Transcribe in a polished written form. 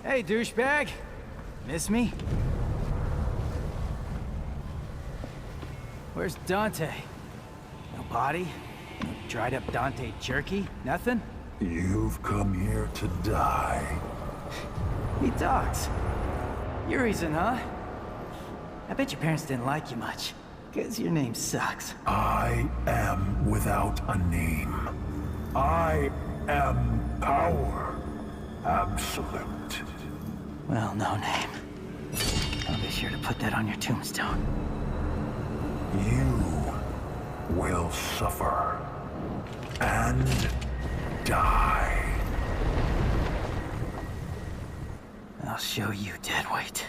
Hey, douchebag. Miss me? Where's Dante? No body? No dried up Dante jerky? Nothing? You've come here to die. He talks. Urizen, huh? I bet your parents didn't like you much. 'Cause your name sucks. I am without a name. I am power. Absolute. Well, no name. I'll be sure to put that on your tombstone. You will suffer and die. I'll show you, deadweight.